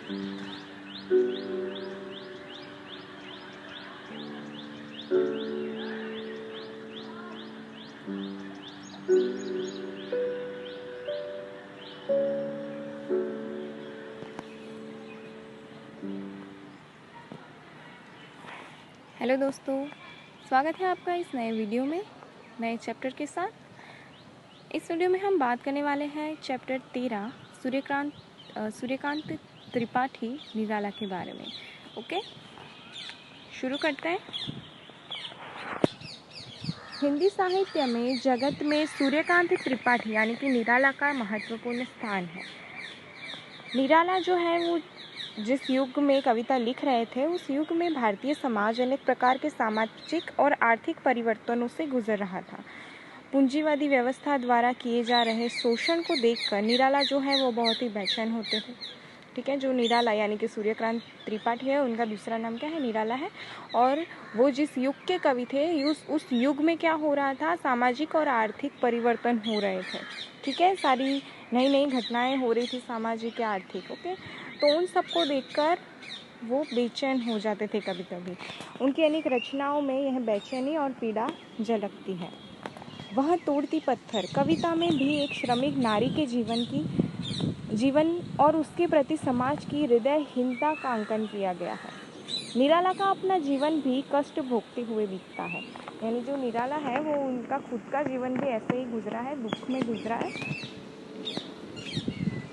Hello दोस्तों, स्वागत है आपका इस नए वीडियो में नए चैप्टर के साथ। इस वीडियो में हम बात करने वाले हैं चैप्टर 13 सूर्यकांत त्रिपाठी निराला के बारे में। ओके, शुरू करते हैं। हिंदी साहित्य में जगत में सूर्यकांत त्रिपाठी यानी कि निराला का महत्वपूर्ण स्थान है। निराला जो है वो जिस युग में कविता लिख रहे थे उस युग में भारतीय समाज अनेक प्रकार के सामाजिक और आर्थिक परिवर्तनों से गुजर रहा था। पूंजीवादी व्यवस्था द्वारा किए जा रहे शोषण को देखकर निराला जो है वो बहुत ही बेचैन होते थे। ठीक है, जो निराला यानी कि सूर्यकांत त्रिपाठी है उनका दूसरा नाम क्या है, निराला है। और वो जिस युग के कवि थे उस युग में क्या हो रहा था, सामाजिक और आर्थिक परिवर्तन हो रहे थे। ठीक है, सारी नई नई घटनाएं हो रही थी सामाजिक या आर्थिक। ओके, तो उन सबको देखकर वो बेचैन हो जाते थे कभी कभी। उनकी अनेक रचनाओं में यह बेचैनी और पीड़ा झलकती है। वह तोड़ती पत्थर कविता में भी एक श्रमिक नारी के जीवन और उसके प्रति समाज की हृदयहीनता का अंकन किया गया है। निराला का अपना जीवन भी कष्ट भोगते हुए बीतता है। यानी जो निराला है वो उनका खुद का जीवन भी ऐसे ही गुजरा है, दुख में गुजरा है।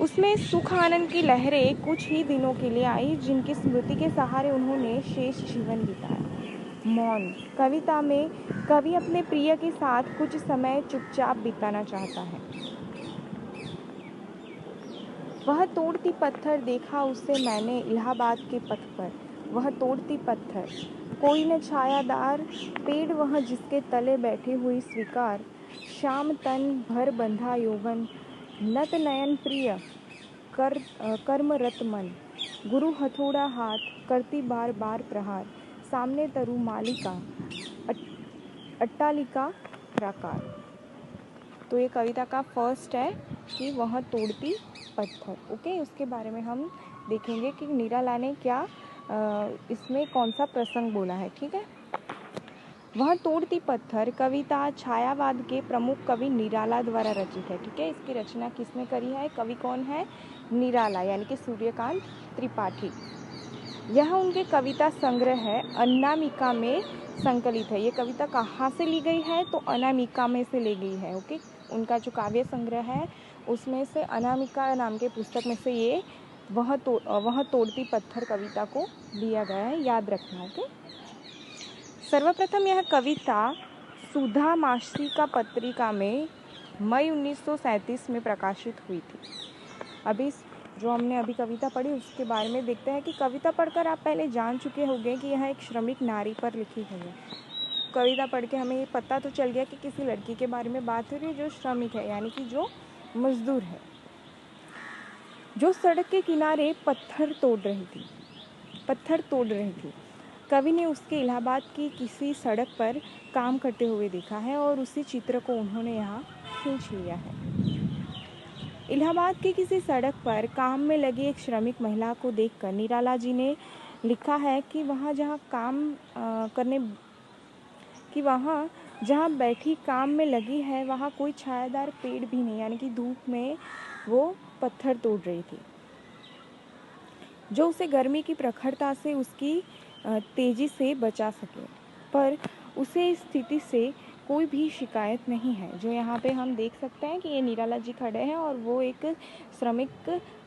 उसमें सुख आनंद की लहरें कुछ ही दिनों के लिए आई, जिनकी स्मृति के सहारे उन्होंने शेष जीवन बिताया। मौन कविता में कवि अपने प्रिय के साथ कुछ समय चुपचाप बिताना चाहता है। वह तोड़ती पत्थर देखा उसे मैंने इलाहाबाद के पथ पर, वह तोड़ती पत्थर कोई न छायादार पेड़ वह जिसके तले बैठी हुई स्वीकार, शाम तन भर बंधा यौवन नत नयन प्रिय कर्मरत मन, गुरु हथौड़ा हाथ करती बार बार प्रहार, सामने तरु मालिका अट्टालिका प्राकार। तो ये कविता का फर्स्ट है कि वह तोड़ती पत्थर। ओके, उसके बारे में हम देखेंगे कि निराला ने क्या इसमें कौन सा प्रसंग बोला है। ठीक है, वह तोड़ती पत्थर कविता छायावाद के प्रमुख कवि निराला द्वारा रचित है। ठीक है, इसकी रचना किसने करी है, कवि कौन है, निराला यानी कि सूर्यकांत त्रिपाठी। यह उनके कविता संग्रह है अनामिका में संकलित है। ये कविता कहाँ से ली गई है, तो अनामिका में से ली गई है। ओके, उनका जो काव्य संग्रह है उसमें से अनामिका नाम के पुस्तक में से ये वह तोड़ती पत्थर कविता को लिया गया है, याद रखना। ओके, सर्वप्रथम यह कविता सुधा मासिका पत्रिका में मई 1937 में प्रकाशित हुई थी। अभी जो हमने अभी कविता पढ़ी उसके बारे में देखते हैं कि कविता पढ़कर आप पहले जान चुके होंगे कि यह एक श्रमिक नारी पर लिखी गई है। कविता पढ़ के हमें ये पता तो चल गया कि किसी लड़की के बारे में बात हो रही है जो श्रमिक है, यानी कि जो मजदूर है, जो सड़क के किनारे पत्थर तोड़ रही थी। कवि ने उसके इलाहाबाद की किसी सड़क पर काम करते हुए देखा है और उसी चित्र को उन्होंने यहाँ खींच लिया है। इलाहाबाद की किसी सड़क पर काम में लगी एक श्रमिक महिला को देखकर निराला जी ने लिखा है कि वहाँ जहाँ बैठी काम में लगी है वहाँ कोई छायादार पेड़ भी नहीं, यानी कि धूप में वो पत्थर तोड़ रही थी, जो उसे गर्मी की प्रखरता से उसकी तेजी से बचा सके। पर उसे इस स्थिति से कोई भी शिकायत नहीं है। जो यहाँ पे हम देख सकते हैं कि ये निराला जी खड़े हैं और वो एक श्रमिक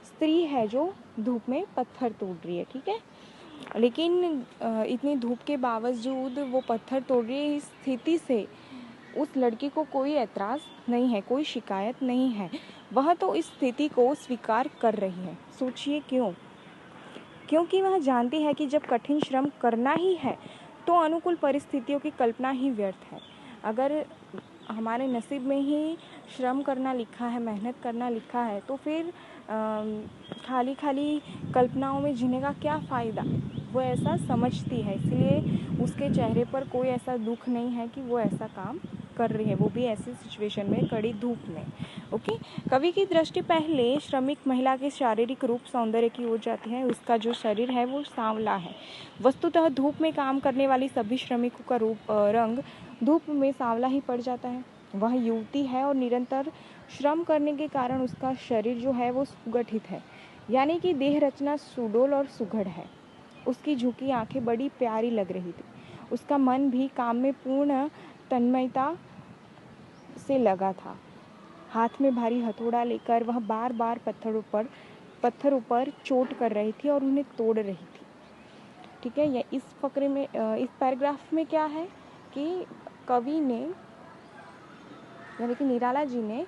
स्त्री है जो धूप में पत्थर तोड़ रही है। ठीक है, लेकिन इतनी धूप के बावजूद वो पत्थर तोड़ रही है, इस स्थिति से उस लड़की को कोई ऐतराज़ नहीं है, कोई शिकायत नहीं है। वह तो इस स्थिति को स्वीकार कर रही है। सोचिए क्यों? क्योंकि वह जानती है कि जब कठिन श्रम करना ही है तो अनुकूल परिस्थितियों की कल्पना ही व्यर्थ है। अगर हमारे नसीब में ही श्रम करना लिखा है, मेहनत करना लिखा है, तो फिर खाली खाली कल्पनाओं में जीने का क्या फ़ायदा। वो ऐसा समझती है, इसलिए उसके चेहरे पर कोई ऐसा दुख नहीं है कि वो ऐसा काम कर रही है, वो भी ऐसी सिचुएशन में, कड़ी धूप में। ओके, कवि की दृष्टि पहले श्रमिक महिला के शारीरिक रूप सौंदर्य की ओर जाती है। उसका जो शरीर है वो सांवला है। वस्तुतः धूप में काम करने वाली सभी श्रमिकों का रंग धूप में सांवला ही पड़ जाता है। वह युवती है और निरंतर श्रम करने के कारण उसका शरीर जो है वो सुगठित है, यानी कि देह रचना सुडौल और सुघड़ है। उसकी झुकी आंखें बड़ी प्यारी लग रही थी। उसका मन भी काम में पूर्ण तन्मयता से लगा था। हाथ में भारी हथौड़ा लेकर वह बार बार पत्थरों पर चोट कर रही थी और उन्हें तोड़ रही थी। ठीक है, ये इस फकरे में, इस पैराग्राफ में क्या है कि कवि ने, यानी कि निराला जी ने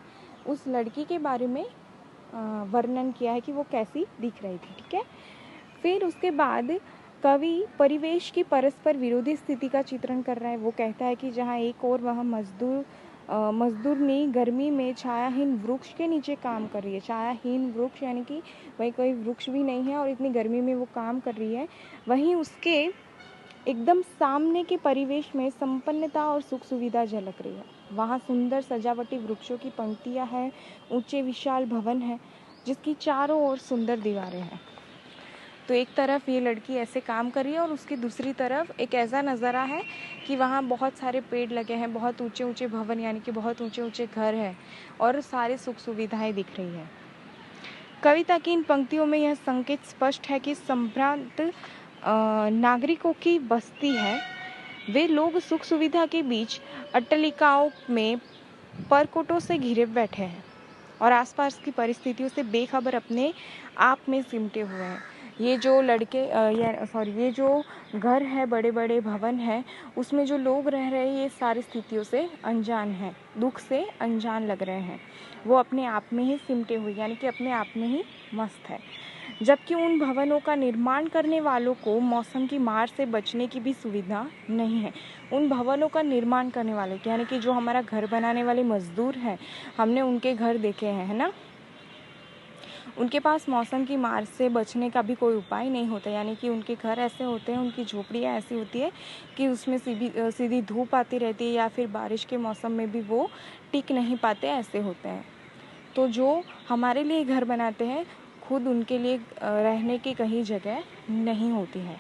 उस लड़की के बारे में वर्णन किया है कि वो कैसी दिख रही थी। ठीक है, फिर उसके बाद कवि परिवेश की परस्पर विरोधी स्थिति का चित्रण कर रहा है। वो कहता है कि जहाँ एक और वह मजदूरनी गर्मी में छायाहीन वृक्ष के नीचे काम कर रही है। छायाहीन वृक्ष यानी कि वही कोई वृक्ष भी नहीं है और इतनी गर्मी में वो काम कर रही है। वहीं उसके एकदम सामने के परिवेश में संपन्नता और सुख सुविधा झलक रही है। वहाँ सुंदर सजावटी वृक्षों की पंक्तियाँ हैं, ऊंचे विशाल भवन है जिसकी चारों ओर सुंदर दीवारें हैं। तो एक तरफ ये लड़की ऐसे काम कर रही है और उसकी दूसरी तरफ एक ऐसा नज़ारा है कि वहाँ बहुत सारे पेड़ लगे हैं, बहुत ऊंचे ऊंचे भवन यानी कि बहुत ऊंचे ऊंचे घर हैं और सारे सुख सुविधाएं दिख रही है। कविता की इन पंक्तियों में यह संकेत स्पष्ट है कि संभ्रांत नागरिकों की बस्ती है। वे लोग सुख सुविधा के बीच अट्टलिकाओं में परकोटों से घिरे बैठे हैं और आसपास की परिस्थितियों से बेखबर अपने आप में सिमटे हुए हैं। ये जो ये जो घर है, बड़े बड़े भवन है, उसमें जो लोग रह रहे हैं ये सारी स्थितियों से अनजान हैं, दुख से अनजान लग रहे हैं। वो अपने आप में ही सिमटे हुए यानी कि अपने आप में ही मस्त है। जबकि उन भवनों का निर्माण करने वालों को मौसम की मार से बचने की भी सुविधा नहीं है। उन भवनों का निर्माण करने वाले यानी कि जो हमारा घर बनाने वाले मजदूर हैं, हमने उनके घर देखे हैं, है ना, उनके पास मौसम की मार से बचने का भी कोई उपाय नहीं होता। यानी कि उनके घर ऐसे होते हैं, उनकी झोपड़ियाँ ऐसी होती है कि उसमें सीधी धूप आती रहती है या फिर बारिश के मौसम में भी वो टिक नहीं पाते, ऐसे होते हैं। तो जो हमारे लिए घर बनाते हैं, खुद उनके लिए रहने की कहीं जगह नहीं होती है।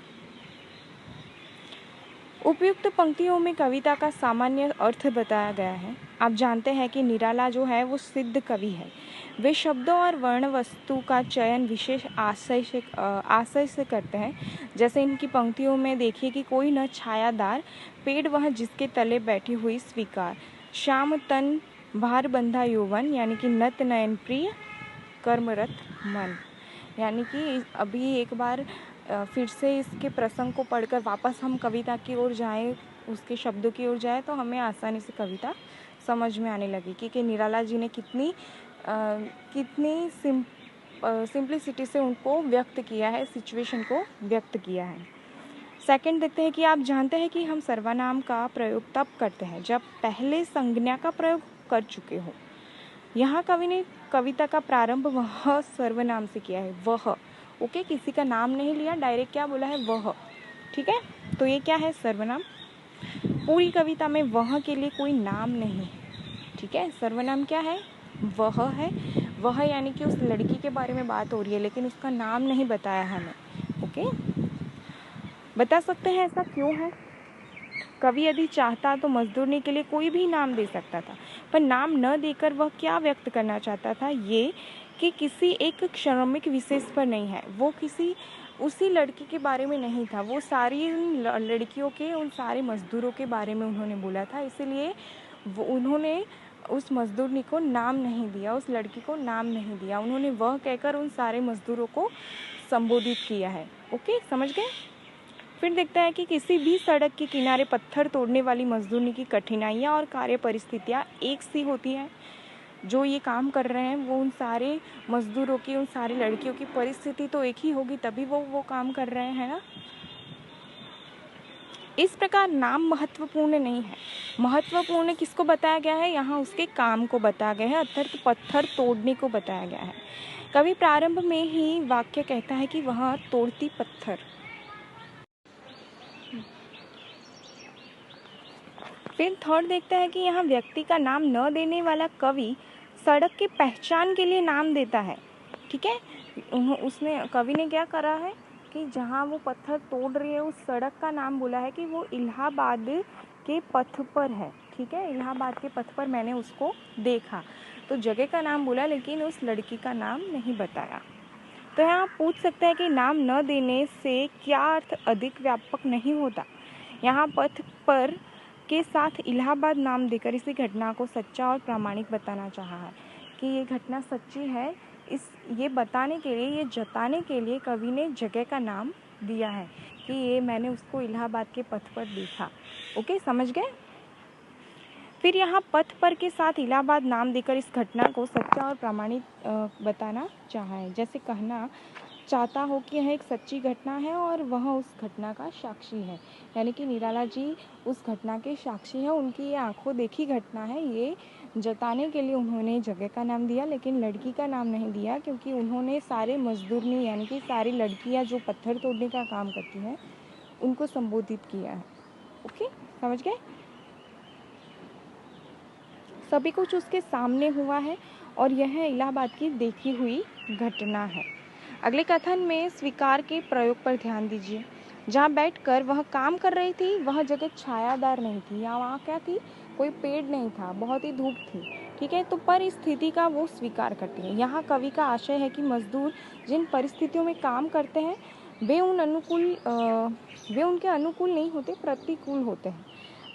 उपयुक्त पंक्तियों में कविता का सामान्य अर्थ बताया गया है। आप जानते हैं कि निराला जो है वो सिद्ध कवि है। वे शब्दों और वर्ण वस्तु का चयन विशेष आशय से करते हैं। जैसे इनकी पंक्तियों में देखिए कि कोई न छायादार पेड़ वह जिसके तले बैठी हुई स्वीकार, श्याम तन भार बंधा यौवन यानी कि नत नयन प्रिय कर्मरत मन। यानी कि अभी एक बार फिर से इसके प्रसंग को पढ़कर वापस हम कविता की ओर जाएं, उसके शब्दों की ओर जाएं, तो हमें आसानी से कविता समझ में आने लगी कि निराला जी ने कितनी सिंप्लिसिटी से उनको व्यक्त किया है, सिचुएशन को व्यक्त किया है। सेकंड देखते हैं कि आप जानते हैं कि हम सर्वनाम का प्रयोग तब करते हैं जब पहले संज्ञा का प्रयोग कर चुके हो। यहाँ कवि ने कविता का प्रारंभ वह सर्वनाम से किया है, वह। ओके, किसी का नाम नहीं लिया, डायरेक्ट क्या बोला है, वह। ठीक है, तो ये क्या है, सर्वनाम। पूरी कविता में वह के लिए कोई नाम नहीं है। ठीक है, सर्वनाम क्या है, वह है। वह यानी कि उस लड़की के बारे में बात हो रही है, लेकिन उसका नाम नहीं बताया हमें। ओके, बता सकते हैं ऐसा क्यों है? कवि यदि चाहता तो मजदूरनी के लिए कोई भी नाम दे सकता था, पर नाम न देकर वह क्या व्यक्त करना चाहता था, ये कि किसी एक श्रमिक विशेष पर नहीं है, वो किसी उसी लड़की के बारे में नहीं था, वो सारी उन लड़कियों के, उन सारे मजदूरों के बारे में उन्होंने बोला था। इसीलिए उन्होंने उस मजदूरनी को नाम नहीं दिया, उस लड़की को नाम नहीं दिया, उन्होंने वह कहकर उन सारे मजदूरों को संबोधित किया है। ओके, समझ गए? फिर देखते हैं कि किसी भी सड़क के किनारे पत्थर तोड़ने वाली मजदूरनी की कठिनाइयाँ और कार्य परिस्थितियाँ एक सी होती हैं। जो ये काम कर रहे हैं वो उन सारे मजदूरों की, उन सारी लड़कियों की परिस्थिति तो एक ही होगी, तभी वो काम कर रहे हैं ना। इस प्रकार नाम महत्वपूर्ण नहीं है। महत्वपूर्ण किसको बताया गया है, यहाँ उसके काम को बताया गया है, अर्थात पत्थर तोड़ने को बताया गया है। कवि प्रारंभ में ही वाक्य कहता है कि वह तोड़ती पत्थर। फिर थर्ड देखते हैं कि यहाँ व्यक्ति का नाम न देने वाला कवि सड़क की पहचान के लिए नाम देता है। ठीक है, उसने कवि ने क्या करा है कि जहाँ वो पत्थर तोड़ रही है उस सड़क का नाम बोला है कि वो इलाहाबाद के पथ पर है। ठीक है, इलाहाबाद के पथ पर मैंने उसको देखा, तो जगह का नाम बोला लेकिन उस लड़की का नाम नहीं बताया। तो यहाँ पूछ सकते हैं कि नाम न देने से क्या अर्थ अधिक व्यापक नहीं होता। यहाँ पथ पर के साथ इलाहाबाद नाम देकर इसी घटना को सच्चा और प्रामाणिक बताना चाहा है कि ये घटना सच्ची है। ये बताने के लिए, ये जताने के लिए कवि ने जगह का नाम दिया है कि ये मैंने उसको इलाहाबाद के पथ पर देखा। ओके, समझ गए। फिर यहाँ पथ पर के साथ इलाहाबाद नाम देकर इस घटना को सच्चा और प्रामाणिक बताना चाहा है। जैसे कहना चाहता हो कि यह एक सच्ची घटना है और वह उस घटना का साक्षी है, यानी कि निराला जी उस घटना के साक्षी हैं, उनकी ये आंखों देखी घटना है। ये जताने के लिए उन्होंने जगह का नाम दिया लेकिन लड़की का नाम नहीं दिया, क्योंकि उन्होंने सारे मजदूरनी यानी कि सारी लड़कियां जो पत्थर तोड़ने का काम करती हैं उनको संबोधित किया है। ओके, समझ गए। सभी कुछ उसके सामने हुआ है और यह इलाहाबाद की देखी हुई घटना है। अगले कथन में स्वीकार के प्रयोग पर ध्यान दीजिए। जहाँ बैठकर वह काम कर रही थी वह जगह छायादार नहीं थी, या वहाँ क्या थी, कोई पेड़ नहीं था, बहुत ही धूप थी। ठीक है, तो पर इस स्थिति का वो स्वीकार करती है। यहाँ कवि का आशय है कि मजदूर जिन परिस्थितियों में काम करते हैं वे उनके अनुकूल नहीं होते, प्रतिकूल होते हैं,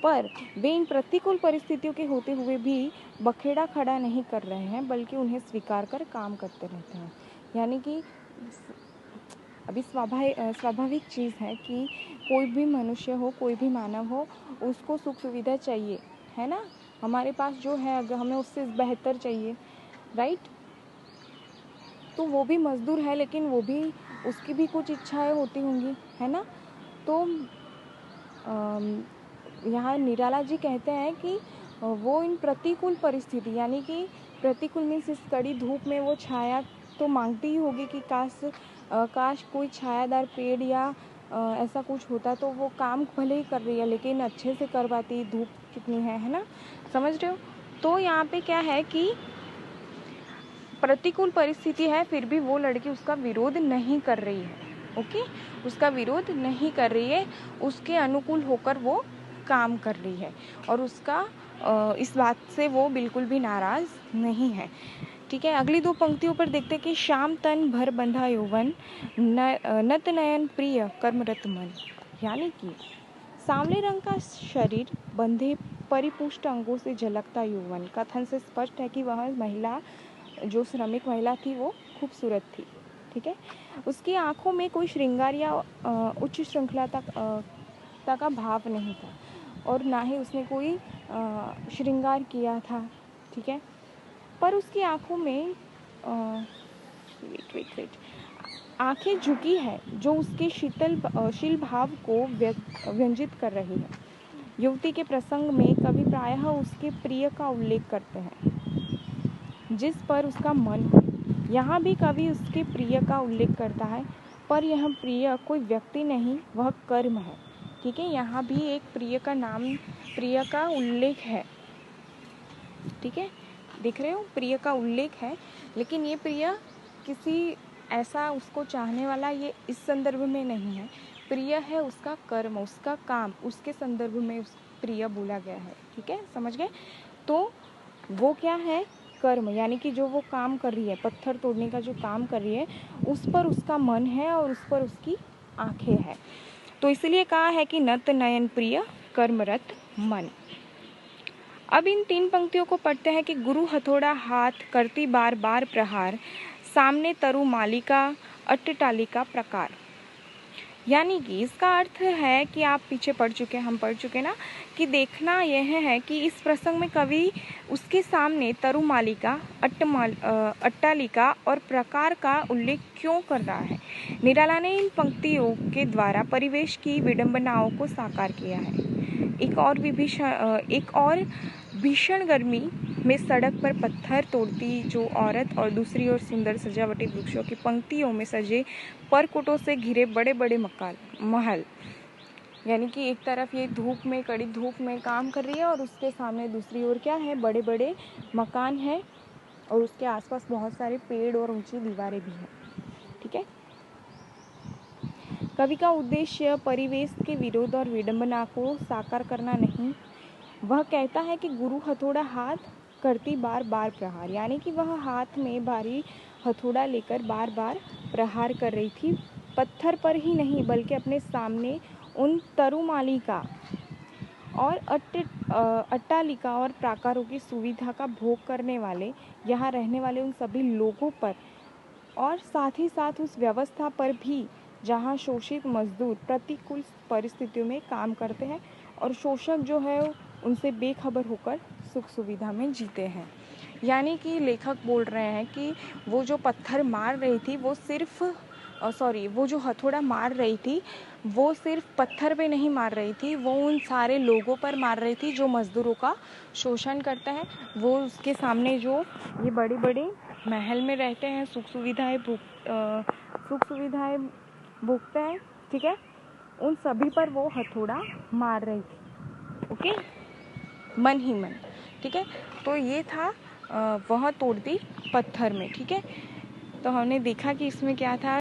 पर वे इन प्रतिकूल परिस्थितियों के होते हुए भी बखेड़ा खड़ा नहीं कर रहे हैं, बल्कि उन्हें स्वीकार कर काम करते रहते हैं। यानी कि अभी स्वाभाविक चीज़ है कि कोई भी मनुष्य हो, कोई भी मानव हो, उसको सुख सुविधा चाहिए, है ना। हमारे पास जो है अगर हमें उससे बेहतर चाहिए, राइट। तो वो भी मजदूर है लेकिन वो भी, उसकी भी कुछ इच्छाएं होती होंगी, है ना। तो यहाँ निराला जी कहते हैं कि वो इन प्रतिकूल परिस्थिति, यानी कि प्रतिकूल मीन्स इस कड़ी धूप में वो छाया तो मांगती ही होगी कि काश कोई छायादार पेड़ या ऐसा कुछ होता, तो वो काम भले ही कर रही है लेकिन अच्छे से कर पाती, धूप कितनी है ना, समझ रहे हो। तो यहाँ पे क्या है कि प्रतिकूल परिस्थिति है फिर भी वो लड़की उसका विरोध नहीं कर रही है। ओके, उसका विरोध नहीं कर रही है, उसके अनुकूल होकर वो काम कर रही है और उसका इस बात से वो बिल्कुल भी नाराज नहीं है। ठीक है, अगली दो पंक्तियों पर देखते हैं कि श्याम तन भर बंधा यौवन, नत नयन प्रिय कर्मरत मन। यानी कि सांवले रंग का शरीर, बंधे परिपुष्ट अंगों से झलकता यौवन। कथन से स्पष्ट है कि वह महिला, जो श्रमिक महिला थी, वो खूबसूरत थी। ठीक है, उसकी आंखों में कोई श्रृंगार या उच्च श्रृंखलाता का भाव नहीं था और ना ही उसने कोई श्रृंगार किया था। ठीक है, पर उसकी आंखों में आंखें झुकी है जो उसके शील भाव को व्यंजित कर रही है। युवती के प्रसंग में कवि प्रायः उसके प्रिय का उल्लेख करते हैं जिस पर उसका मन हो। यहाँ भी कवि उसके प्रिय का उल्लेख करता है, पर यह प्रिय कोई व्यक्ति नहीं, वह कर्म है। ठीक है, यहाँ भी एक प्रिय का उल्लेख है। ठीक है, देख रहे हो, प्रिय का उल्लेख है, लेकिन ये प्रिय किसी ऐसा उसको चाहने वाला ये इस संदर्भ में नहीं है। प्रिय है उसका कर्म, उसका काम, उसके संदर्भ में उस प्रिय बोला गया है। ठीक है, समझ गए। तो वो क्या है, कर्म, यानी कि जो वो काम कर रही है, पत्थर तोड़ने का जो काम कर रही है, उस पर उसका मन है और उस पर उसकी आंखें हैं। तो इसलिए कहा है कि नत नयन प्रिय कर्मरत मन। अब इन तीन पंक्तियों को पढ़ते हैं कि गुरु हथौड़ा हाथ करती बार बार प्रहार, सामने तरु मालिका अट्टटालिका प्रकार। यानी कि इसका अर्थ है कि आप पीछे हम पढ़ चुके ना, कि देखना यह है कि इस प्रसंग में कवि उसके सामने तरु मालिका, अट्टालिका और प्रकार का उल्लेख क्यों कर रहा है। निराला ने इन पंक्तियों के द्वारा परिवेश की विडंबनाओं को साकार किया है। एक और भीषण गर्मी में सड़क पर पत्थर तोड़ती जो औरत और दूसरी ओर सुंदर सजावटी वृक्षों की पंक्तियों में सजे परकोटों से घिरे बड़े बड़े महल। यानी कि एक तरफ ये धूप में, कड़ी धूप में काम कर रही है और उसके सामने दूसरी ओर क्या है, बड़े बड़े मकान हैं और उसके आसपास बहुत सारे पेड़ और ऊंची दीवारें भी हैं। ठीक है। कवि का उद्देश्य परिवेश के विरोध और विडंबना को साकार करना नहीं। वह कहता है कि गुरु हथौड़ा हाथ करती बार बार प्रहार, यानी कि वह हाथ में भारी हथौड़ा लेकर बार बार प्रहार कर रही थी, पत्थर पर ही नहीं बल्कि अपने सामने उन तरुमालिका और अट्टालिका और प्राकारों की सुविधा का भोग करने वाले, यहाँ रहने वाले उन सभी लोगों पर, और साथ ही साथ उस व्यवस्था पर भी जहाँ शोषित मजदूर प्रतिकूल परिस्थितियों में काम करते हैं और शोषक जो है उनसे बेखबर होकर सुख सुविधा में जीते हैं। यानी कि लेखक बोल रहे हैं कि वो जो पत्थर मार रही थी वो सिर्फ वो जो हथौड़ा मार रही थी वो सिर्फ पत्थर पे नहीं मार रही थी, वो उन सारे लोगों पर मार रही थी जो मज़दूरों का शोषण करते हैं। वो उसके सामने जो ये बड़े बड़े महल में रहते हैं, सुख सुविधाएं भोगते हैं, ठीक है, उन सभी पर वो हथौड़ा मार रही थी। ओके, मन ही मन। ठीक है, तो ये था वह तोड़ती पत्थर में। ठीक है, तो हमने देखा कि इसमें क्या था,